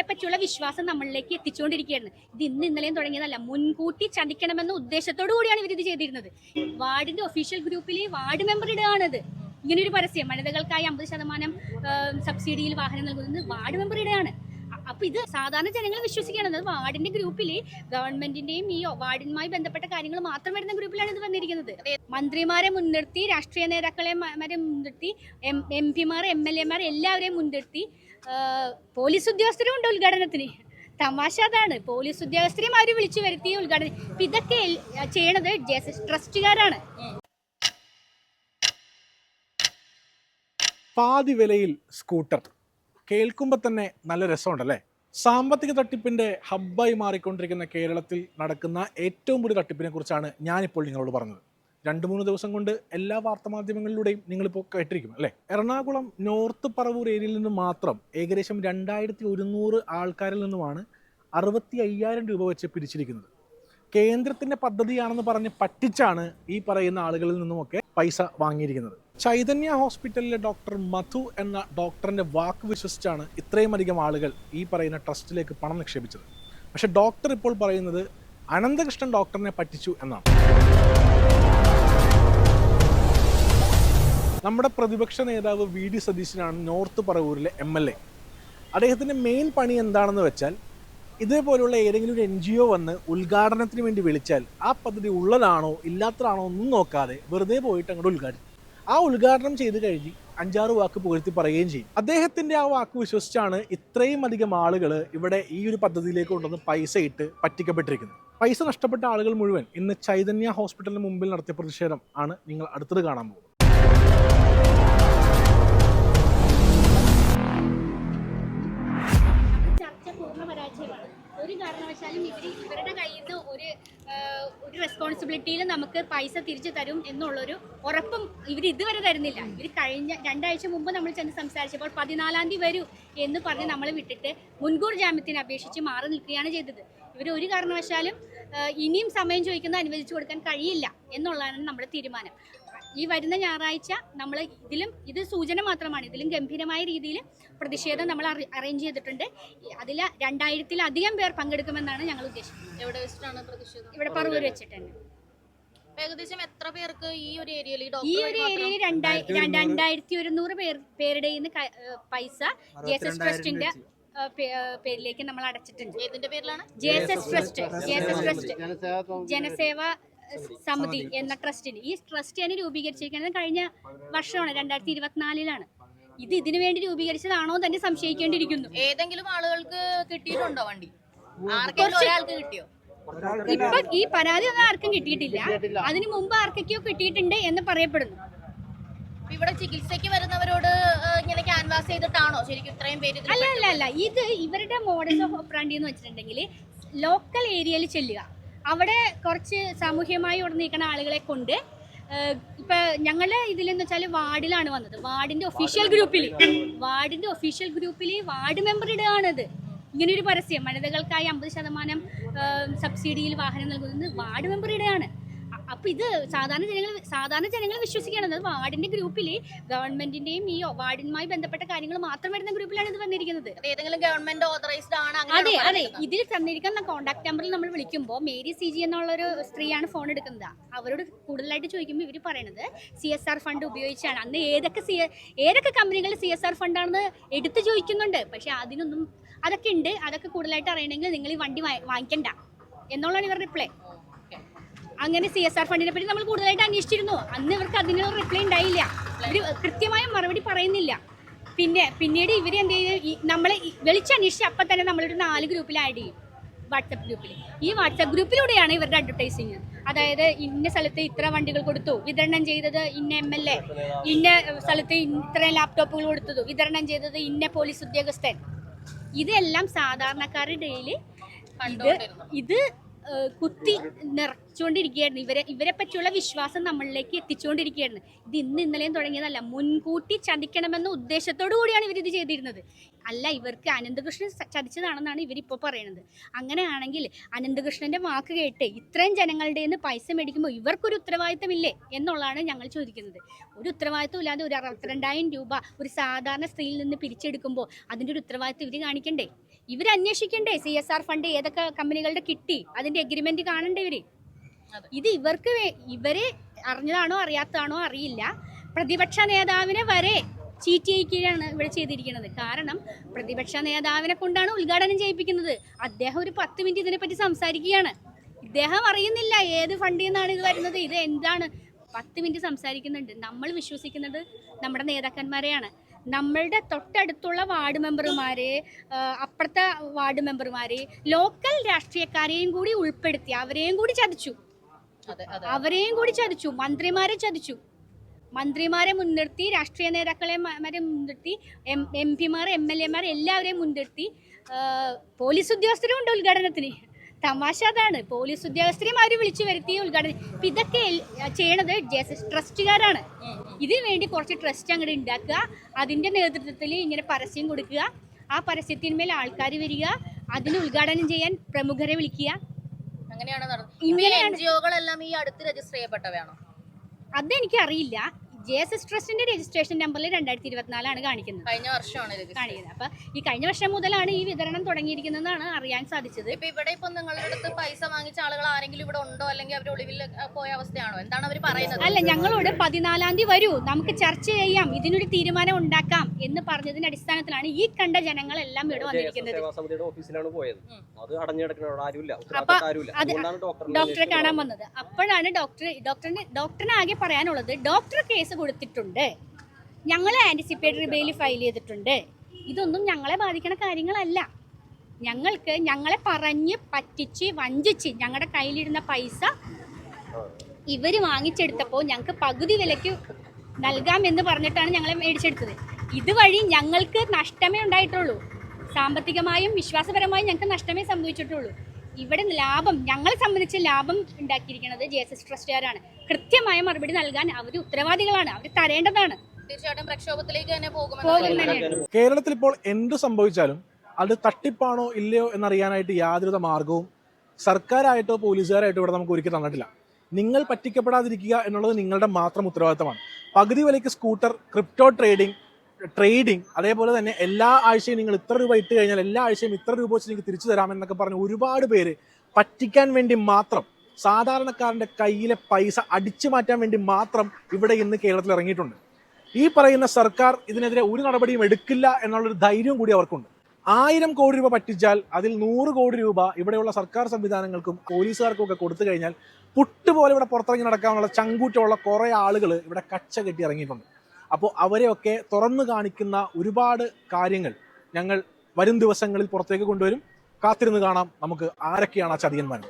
പറ്റിയുള്ള വിശ്വാസം നമ്മളിലേക്ക് എത്തിച്ചുകൊണ്ടിരിക്കുകയാണ്. ഇത് ഇന്നലെയും തുടങ്ങിയതല്ല, മുൻകൂട്ടി ചതിക്കണമെന്ന ഉദ്ദേശത്തോടു കൂടിയാണ് ഇവർ ഇത് ചെയ്തിരുന്നത്. വാർഡിന്റെ ഒഫീഷ്യൽ ഗ്രൂപ്പിൽ വാർഡ് മെമ്പർ ഇടുകയാണത്. ഇങ്ങനൊരു പരസ്യം, വനിതകൾക്കായി 50% സബ്സിഡിയിൽ വാഹനം നൽകുന്നത് വാർഡ് മെമ്പർ ഇടുകയാണ്. അപ്പൊ ഇത് സാധാരണ ജനങ്ങൾ വിശ്വസിക്കുകയാണ്. അത് വാർഡിന്റെ ഗ്രൂപ്പിൽ ഗവൺമെന്റിന്റെയും ഈ വാർഡിനുമായി ബന്ധപ്പെട്ട കാര്യങ്ങൾ മാത്രം വരുന്ന ഗ്രൂപ്പിലാണ് ഇത് വന്നിരിക്കുന്നത്. മന്ത്രിമാരെ മുൻനിർത്തി, രാഷ്ട്രീയ നേതാക്കളെ മുൻനിർത്തി, MP-മാർ, MLA-മാർ എല്ലാവരെയും മുൻനിർത്തി പോലീസ് ഉദ്യോഗസ്ഥരും ഉണ്ട് ഉദ്ഘാടനത്തിന്. തമാശ അതാണ്, പോലീസ് ഉദ്യോഗസ്ഥരെയും അവർ വിളിച്ചു വരുത്തി ഉദ്ഘാടനം. ഇതൊക്കെ ചെയ്യണത് ജെഎസ്എസ് ട്രസ്റ്റുകാരാണ്. പാതി വിലയിൽ സ്കൂട്ടർ കേൾക്കുമ്പോൾ തന്നെ നല്ല രസമുണ്ടല്ലേ? സാമ്പത്തിക തട്ടിപ്പിൻ്റെ ഹബ്ബായി മാറിക്കൊണ്ടിരിക്കുന്ന കേരളത്തിൽ നടക്കുന്ന ഏറ്റവും വലിയ തട്ടിപ്പിനെ കുറിച്ചാണ് ഞാനിപ്പോൾ നിങ്ങളോട് പറഞ്ഞത്. 2-3 ദിവസം കൊണ്ട് എല്ലാ വാർത്താമാധ്യമങ്ങളിലൂടെയും നിങ്ങളിപ്പോൾ കേട്ടിരിക്കും അല്ലേ? എറണാകുളം നോർത്ത് പറവൂർ ഏരിയയിൽ നിന്ന് മാത്രം ഏകദേശം 2100 ആൾക്കാരിൽ നിന്നുമാണ് 65,000 രൂപ വെച്ച് പിരിച്ചിരിക്കുന്നത്. കേന്ദ്രത്തിൻ്റെ പദ്ധതിയാണെന്ന് പറഞ്ഞ് പറ്റിച്ചാണ് ഈ പറയുന്ന ആളുകളിൽ നിന്നുമൊക്കെ പൈസ വാങ്ങിയിരിക്കുന്നത്. ചൈതന്യ ഹോസ്പിറ്റലിലെ ഡോക്ടർ മധു എന്ന ഡോക്ടറിൻ്റെ വാക്ക് വിശ്വസിച്ചാണ് ഇത്രയും അധികം ആളുകൾ ഈ പറയുന്ന ട്രസ്റ്റിലേക്ക് പണം നിക്ഷേപിച്ചത്. പക്ഷെ ഡോക്ടർ ഇപ്പോൾ പറയുന്നത് അനന്തകൃഷ്ണൻ ഡോക്ടറിനെ പറ്റിച്ചു എന്നാണ്. നമ്മുടെ പ്രതിപക്ഷ നേതാവ് VD സതീശനാണ് നോർത്ത് പറവൂരിലെ MLA. അദ്ദേഹത്തിൻ്റെ മെയിൻ പണി എന്താണെന്ന് വെച്ചാൽ, ഇതേപോലുള്ള ഏതെങ്കിലും ഒരു NGO വന്ന് ഉദ്ഘാടനത്തിന് വേണ്ടി വിളിച്ചാൽ ആ പദ്ധതി ഉള്ളതാണോ ഇല്ലാത്തതാണോ ഒന്നും നോക്കാതെ വെറുതെ പോയിട്ട് അങ്ങോട്ട് ഉദ്ഘാടനം. ആ ഉദ്ഘാടനം ചെയ്ത് കഴിഞ്ഞ് 5-6 വാക്ക് പുകഴ്ത്തി പറയുകയും ചെയ്യും. അദ്ദേഹത്തിൻ്റെ ആ വാക്ക് വിശ്വസിച്ചാണ് ഇത്രയും അധികം ആളുകൾ ഇവിടെ ഈ ഒരു പദ്ധതിയിലേക്ക് കൊണ്ടുവന്ന് പൈസ ഇട്ട് പറ്റിക്കപ്പെട്ടിരിക്കുന്നത്. പൈസ നഷ്ടപ്പെട്ട ആളുകൾ മുഴുവൻ ഇന്ന് ചൈതന്യ ഹോസ്പിറ്റലിന് മുമ്പിൽ നടത്തിയ പ്രതിഷേധം ആണ് നിങ്ങൾ അടുത്തത് കാണാൻ പോകുന്നത്. ഒരു കാരണവശാലും ഇവരുടെ കയ്യിൽ നിന്ന് ഒരു റെസ്പോൺസിബിലിറ്റിയിൽ നമുക്ക് പൈസ തിരിച്ചു തരും എന്നുള്ളൊരു ഉറപ്പും ഇവർ ഇതുവരെ തരുന്നില്ല. ഇവർ കഴിഞ്ഞ 2 ആഴ്ച മുമ്പ് നമ്മൾ ചെന്ന് സംസാരിച്ചപ്പോൾ 14-ാം തീയതി വരൂ എന്ന് പറഞ്ഞ് നമ്മൾ വിട്ടിട്ട് മുൻകൂർ ജാമ്യത്തിന് അപേക്ഷിച്ച് മാറി നിൽക്കുകയാണ് ചെയ്തത്. ഇവർ ഒരു കാരണവശാലും ഇനിയും സമയം ചോദിക്കുന്നത് അനുവദിച്ചു കൊടുക്കാൻ കഴിയില്ല എന്നുള്ളതാണ് നമ്മുടെ തീരുമാനം. ഈ വരുന്ന ഞായറാഴ്ച നമ്മൾ ഇത് സൂചന മാത്രമാണ്. ഇതിലും ഗംഭീരമായ രീതിയിൽ പ്രതിഷേധം നമ്മൾ അറേഞ്ച് ചെയ്തിട്ടുണ്ട്. അതിൽ 2000-ത്തിലധികം പേർ പങ്കെടുക്കുമെന്നാണ് ഞങ്ങൾ ഉദ്ദേശിക്കുന്നത്. എവിടെ വെച്ചിട്ടാണ് പ്രതിഷേധം? ഇവിടെ പറവൂർ വെച്ചിട്ട് തന്നെ. ഏകദേശം എത്ര പേർക്ക് ഈ ഒരു ഏരിയയിൽ 2100 പേരുടെ പൈസ ജെഎസ്എസ് ട്രസ്റ്റിന്റെ പേരിലേക്ക് നമ്മൾ അടച്ചിട്ടുണ്ട്. ഏതിന്റെ പേരിലാണ്? ജെഎസ്എസ് ട്രസ്റ്റ് ജനസേവ സമിതി എന്ന ട്രസ്റ്റിന്. ഈ ട്രസ്റ്റ് തന്നെ രൂപീകരിച്ചിരിക്കുന്നത് കഴിഞ്ഞ വർഷമാണ്, 2024-ലാണ്. ഇതിനു വേണ്ടി രൂപീകരിച്ചതാണോ തന്നെ സംശയിക്കേണ്ടിയിരിക്കുന്നു. ഏതെങ്കിലും ആളുകൾക്ക് കിട്ടിയിട്ടുണ്ടോ വണ്ടി? ആർക്കെങ്കിലും ഒരാൾക്ക് കിട്ടിയോ? ഇപ്പൊ ഈ പരാതി ഒന്നും ആർക്കും കിട്ടിയിട്ടില്ല. അതിനു മുമ്പ് ആർക്കൊക്കെയോ കിട്ടിയിട്ടുണ്ട് എന്ന് പറയപ്പെടുന്നു. ഇവിടെ ചികിത്സയ്ക്ക് വരുന്നവരോട് ഇങ്ങനെ ക്യാൻവാസ് ചെയ്തിട്ടാണോ ശരിക്കും ഇത്രയും പേര്? അല്ല, ഇത് ഇവരുടെ മോഡസ് ഓഫ് ഓപ്പറാൻഡി എന്ന് വെച്ചിട്ടുണ്ടെങ്കിൽ ലോക്കൽ ഏരിയയിൽ ചെല്ലുക, അവിടെ കുറച്ച് സാമൂഹ്യമായി ഉടനീക്കുന്ന ആളുകളെ കൊണ്ട് ഇപ്പൊ ഞങ്ങളുടെ ഇതിലെന്ന് വെച്ചാൽ വാർഡിലാണ് വന്നത്. വാർഡിന്റെ ഒഫീഷ്യൽ ഗ്രൂപ്പിൽ വാർഡ് മെമ്പർ ഇടുകയാണത്. ഇങ്ങനൊരു പരസ്യം, വനിതകൾക്കായി 50% സബ്സിഡിയിൽ വാഹനം നൽകുന്നത് വാർഡ് മെമ്പർ ഇടുകയാണ്. അപ്പൊ ഇത് സാധാരണ ജനങ്ങൾ വിശ്വസിക്കുകയാണ്. അത് വാർഡിന്റെ ഗ്രൂപ്പിൽ ഗവൺമെന്റിന്റെയും ഈ വാർഡിനുമായി ബന്ധപ്പെട്ട കാര്യങ്ങൾ മാത്രം വരുന്ന ഗ്രൂപ്പിലാണ് ഇത് വന്നിരിക്കുന്നത്. ഏതെങ്കിലും ഗവൺമെന്റ് ഓതറൈസ്ഡ് ആണ്? അതെ. ഇതിൽ തന്നിരിക്കുന്ന കോൺടാക്ട് നമ്പറിൽ നമ്മൾ വിളിക്കുമ്പോൾ മേരി CG എന്നുള്ളൊരു സ്ത്രീയാണ് ഫോൺ എടുക്കുന്നത്. അവരോട് കൂടുതലായിട്ട് ചോദിക്കുമ്പോൾ ഇവർ പറയുന്നത് CSR ഫണ്ട് ഉപയോഗിച്ചാണ്. അന്ന് ഏതൊക്കെ കമ്പനികൾ CSR ഫണ്ടാണെന്ന് എടുത്തു ചോദിക്കുന്നുണ്ട്. പക്ഷെ അതൊക്കെ ഉണ്ട്. അതൊക്കെ കൂടുതലായിട്ട് അറിയണമെങ്കിൽ നിങ്ങൾ ഈ വണ്ടി വാങ്ങിക്കണ്ട എന്നുള്ളതാണ് ഇവരുടെ റിപ്ലൈ. അങ്ങനെ CSR ഫണ്ടിനെ പറ്റി നമ്മൾ കൂടുതലായിട്ട് അന്വേഷിച്ചിരുന്നു. അന്ന് ഇവർക്ക് അതിനുള്ള റിപ്ലൈ ഉണ്ടായില്ല. ഇവർ കൃത്യമായ മറുപടി പറയുന്നില്ല. പിന്നീട് ഇവർ എന്ത് ചെയ്ത് നമ്മളെ വിളിച്ചന്വേഷിച്ച് അപ്പം തന്നെ നമ്മളൊരു 4 ഗ്രൂപ്പിൽ ആഡ് ചെയ്യും. വാട്സപ്പ് ഗ്രൂപ്പിൽ. ഈ വാട്സപ്പ് ഗ്രൂപ്പിലൂടെയാണ് ഇവരുടെ അഡ്വർടൈസിങ്. അതായത് ഇന്ന സ്ഥലത്ത് ഇത്ര വണ്ടികൾ കൊടുത്തു, വിതരണം ചെയ്തത് ഇന്ന MLA, ഇന്ന സ്ഥലത്ത് ഇത്രയും ലാപ്ടോപ്പുകൾ കൊടുത്തതു, വിതരണം ചെയ്തത് ഇന്ന പോലീസ് ഉദ്യോഗസ്ഥൻ. ഇതെല്ലാം സാധാരണക്കാരുടെ ഇടയിൽ ഇത് കുത്തി നിറച്ചുകൊണ്ടിരിക്കുകയായിരുന്നു. ഇവരെ പറ്റിയുള്ള വിശ്വാസം നമ്മളിലേക്ക് എത്തിച്ചുകൊണ്ടിരിക്കുകയായിരുന്നു. ഇത് ഇന്നലെയും തുടങ്ങിയതല്ല, മുൻകൂട്ടി ചതിക്കണമെന്ന ഉദ്ദേശത്തോടു കൂടിയാണ് ഇവരിത് ചെയ്തിരുന്നത്. അല്ല, ഇവർക്ക് അനന്തകൃഷ്ണൻ ചതിച്ചതാണെന്നാണ് ഇവരിപ്പോൾ പറയുന്നത്. അങ്ങനെയാണെങ്കിൽ അനന്തകൃഷ്ണന്റെ വാക്ക് കേട്ട് ഇത്രയും ജനങ്ങളുടെ നിന്ന് പൈസ മേടിക്കുമ്പോൾ ഇവർക്കൊരു ഉത്തരവാദിത്തമില്ലേ എന്നുള്ളതാണ് ഞങ്ങൾ ചോദിക്കുന്നത്. ഒരു ഉത്തരവാദിത്തം ഇല്ലാതെ ഒരു 62,000 രൂപ ഒരു സാധാരണ സ്ത്രീയിൽ നിന്ന് പിരിച്ചെടുക്കുമ്പോൾ അതിൻ്റെ ഒരു ഉത്തരവാദിത്തം ഇവർ കാണിക്കണ്ടേ? ഇവർ അന്വേഷിക്കണ്ടേ CSR ഫണ്ട് ഏതൊക്കെ കമ്പനികളുടെ കിട്ടി, അതിന്റെ എഗ്രിമെന്റ് കാണണ്ടേ ഇവര്. അതെ. ഇത് ഇവരെ അറിഞ്ഞതാണോ അറിയാത്തതാണോ അറിയില്ല, പ്രതിപക്ഷ നേതാവിനെ വരെ ചീറ്റ് ചെയ്യിക്കുകയാണ് ഇവിടെ ചെയ്തിരിക്കുന്നത്. കാരണം പ്രതിപക്ഷ നേതാവിനെ കൊണ്ടാണ് ഉദ്ഘാടനം ചെയ്യിപ്പിക്കുന്നത്. അദ്ദേഹം ഒരു 10 മിനിറ്റ് ഇതിനെപ്പറ്റി സംസാരിക്കുകയാണ്. ഇദ്ദേഹം അറിയുന്നില്ല ഏത് ഫണ്ടിൽ നിന്നാണ് ഇത് വരുന്നത്, ഇത് എന്താണ്. 10 മിനിറ്റ് സംസാരിക്കുന്നുണ്ട്. നമ്മൾ വിശ്വസിക്കുന്നത് നമ്മുടെ നേതാക്കന്മാരെയാണ്. നമ്മളുടെ തൊട്ടടുത്തുള്ള വാർഡ് മെമ്പർമാര്, അപ്പുറത്തെ വാർഡ് മെമ്പർമാര്, ലോക്കൽ രാഷ്ട്രീയക്കാരെയും കൂടി ഉൾപ്പെടുത്തി അവരെയും കൂടി ചതിച്ചു. മന്ത്രിമാരെ ചതിച്ചു. മന്ത്രിമാരെ മുൻനിർത്തി, രാഷ്ട്രീയ നേതാക്കളെ മുൻനിർത്തി, MP-മാർ, MLA-മാർ എല്ലാവരെയും മുൻനിർത്തി. പോലീസ് ഉദ്യോഗസ്ഥരും ഉണ്ട് ഉദ്ഘാടനത്തിന്. തമാശ അതാണ്. പോലീസ് ഉദ്യോഗസ്ഥരെയും അവർ വിളിച്ചു വരുത്തി ഉദ്ഘാടനം. ഇപ്പം ഇതൊക്കെ ചെയ്യണത് ട്രസ്റ്റുകാരാണ്. ഇതിനു വേണ്ടി കുറച്ച് ട്രസ്റ്റ് അങ്ങോട്ട് ഉണ്ടാക്കുക, അതിൻ്റെ നേതൃത്വത്തിൽ ഇങ്ങനെ പരസ്യം കൊടുക്കുക, ആ പരസ്യത്തിന്മേൽ ആൾക്കാർ വരിക, അതിന് ഉദ്ഘാടനം ചെയ്യാൻ പ്രമുഖരെ വിളിക്കുക. അങ്ങനെയാണ് നടന്നത്. NGO-കളെല്ലാം ഈ അടുത്ത് രജിസ്റ്റർ ചെയ്യപ്പെട്ടവയാണോ? അതെനിക്ക് അറിയില്ല. JSS ട്രസ്റ്റിന്റെ രജിസ്ട്രേഷൻ നമ്പറിൽ 2024 കാണിക്കുന്നത്. കഴിഞ്ഞ വർഷമാണ് കാണിക്കുന്നത്. അപ്പൊ ഈ കഴിഞ്ഞ വർഷം മുതലാണ് ഈ വിതരണം തുടങ്ങിയിരിക്കുന്നതെന്നാണ് അറിയാൻ സാധിച്ചത്. ഇവിടെ ഇപ്പൊ നിങ്ങളുടെ അടുത്ത് പൈസ വാങ്ങിച്ച ആളുകൾ ആരെങ്കിലും ഇവിടെ ഉണ്ടോ, അല്ലെങ്കിൽ അവർ ഒളിവിൽ പോയ അവസ്ഥയാണോ? എന്താണ് അവർ പറയുന്നത്? അല്ല, ഞങ്ങളോട് 14-ാം തീയതി വരൂ, നമുക്ക് ചർച്ച ചെയ്യാം, ഇതിനൊരു തീരുമാനം ഉണ്ടാക്കാം എന്ന് പറഞ്ഞതിന്റെ അടിസ്ഥാനത്തിലാണ് ഈ കണ്ട ജനങ്ങളെല്ലാം ഇവിടെ വന്നിരിക്കുന്നത്. ഡോക്ടറെ കാണാൻ വന്നത്. അപ്പോഴാണ് ഡോക്ടറിന് ആകെ പറയാനുള്ളത്, ഡോക്ടർ കേസ് കൊടുത്തിട്ടുണ്ട്, ഞങ്ങളെ ആന്റിസിപ്പേറ്ററി ബെയിൽ ഫയൽ ചെയ്തിട്ടുണ്ട്, ഇതൊന്നും ഞങ്ങളെ ബാധിക്കണ കാര്യങ്ങളല്ല. ഞങ്ങളെ പറഞ്ഞ് പറ്റിച്ച് വഞ്ചിച്ച് ഞങ്ങളുടെ കയ്യിലിരുന്ന പൈസ ഇവര് വാങ്ങിച്ചെടുത്തപ്പോൾ ഞങ്ങൾക്ക് പകുതി വിലയ്ക്ക് നൽകാമെന്ന് പറഞ്ഞിട്ടാണ് ഞങ്ങളെ മേടിച്ചെടുത്തത്. ഇതുവഴി ഞങ്ങൾക്ക് നഷ്ടമേ ഉണ്ടായിട്ടുള്ളൂ. സാമ്പത്തികമായും വിശ്വാസപരമായും ഞങ്ങൾക്ക് നഷ്ടമേ സംഭവിച്ചിട്ടുള്ളൂ. ഇവിടെ ഞങ്ങളെ സംബന്ധിച്ച് ലാഭം ഉണ്ടാക്കിയിരിക്കുന്നത് JSS ട്രസ്റ്റുകാരാണ്. കൃത്യമായ മറുപടി നൽകാൻ അവർ ഉത്തരവാദികളാണ്, അവർ തരേണ്ടതാണ്. തീർച്ചയായിട്ടും പ്രക്ഷോഭത്തിലേക്ക് തന്നെ പോകും. കേരളത്തിൽ ഇപ്പോൾ എന്ത് സംഭവിച്ചാലും അത് തട്ടിപ്പാണോ ഇല്ലയോ എന്നറിയാനായിട്ട് യാതൊരു മാർഗവും സർക്കാരായിട്ടോ പോലീസുകാരായിട്ടോ ഇവിടെ നമുക്ക് ഒരുക്കി തന്നിട്ടില്ല. നിങ്ങൾ പറ്റിക്കപ്പെടാതിരിക്കുക എന്നുള്ളത് നിങ്ങളുടെ മാത്രം ഉത്തരവാദിത്തമാണ്. പകുതി വിലയ്ക്ക് സ്കൂട്ടർ, ക്രിപ്റ്റോ ട്രേഡിംഗ്, അതേപോലെ തന്നെ എല്ലാ ആഴ്ചയും നിങ്ങൾ ഇത്ര രൂപ ഇട്ട് കഴിഞ്ഞാൽ എല്ലാ ആഴ്ചയും ഇത്ര രൂപ വെച്ച് നിങ്ങൾക്ക് തിരിച്ചു തരാമെന്നൊക്കെ പറഞ്ഞ് ഒരുപാട് പേര് പറ്റിക്കാൻ വേണ്ടി മാത്രം, സാധാരണക്കാരൻ്റെ കയ്യിലെ പൈസ അടിച്ചു മാറ്റാൻ വേണ്ടി മാത്രം ഇവിടെ ഇന്ന് കേരളത്തിൽ ഇറങ്ങിയിട്ടുണ്ട്. ഈ പറയുന്ന സർക്കാർ ഇതിനെതിരെ ഒരു നടപടിയും എടുക്കില്ല എന്നുള്ളൊരു ധൈര്യവും കൂടി അവർക്കുണ്ട്. 1000 കോടി രൂപ പറ്റിച്ചാൽ അതിൽ 100 കോടി രൂപ ഇവിടെയുള്ള സർക്കാർ സംവിധാനങ്ങൾക്കും പോലീസുകാർക്കും ഒക്കെ കൊടുത്തു കഴിഞ്ഞാൽ പുട്ടുപോലെ ഇവിടെ പുറത്തിറങ്ങി നടക്കാനുള്ള ചങ്കൂറ്റമുള്ള കുറേ ആളുകൾ ഇവിടെ കച്ച കെട്ടി ഇറങ്ങിയിട്ടുണ്ട്. അപ്പോൾ അവരെയൊക്കെ തുറന്നു കാണിക്കുന്ന ഒരുപാട് കാര്യങ്ങൾ ഞങ്ങൾ വരും ദിവസങ്ങളിൽ പുറത്തേക്ക് കൊണ്ടുവരും. കാത്തിരുന്ന് കാണാം നമുക്ക് ആരൊക്കെയാണ് ആ ചതിയന്മാർ.